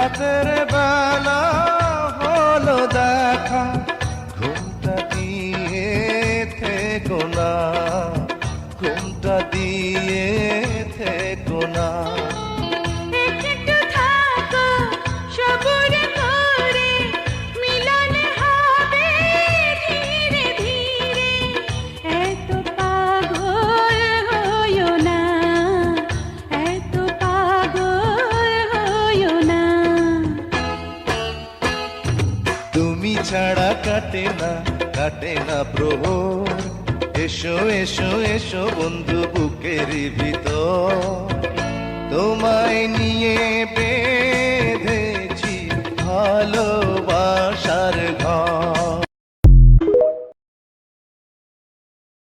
রাতের বেলা হলো দেখা, ঘুমটা দিয়ে থেকো না, ঘুমটা দিয়ে থেকো না। একটু থাকো সবুর করে, মিলন হবে ধীরে ধীরে। এত পাগল হইও না, এত পাগল হইও না। তুমি ছাড়া কাটে না প্রহর, এসো এসো এসো বন্ধু বুকের ভিতর। তোমায় নিয়ে বেঁধেছি ভালোবাসার ঘর।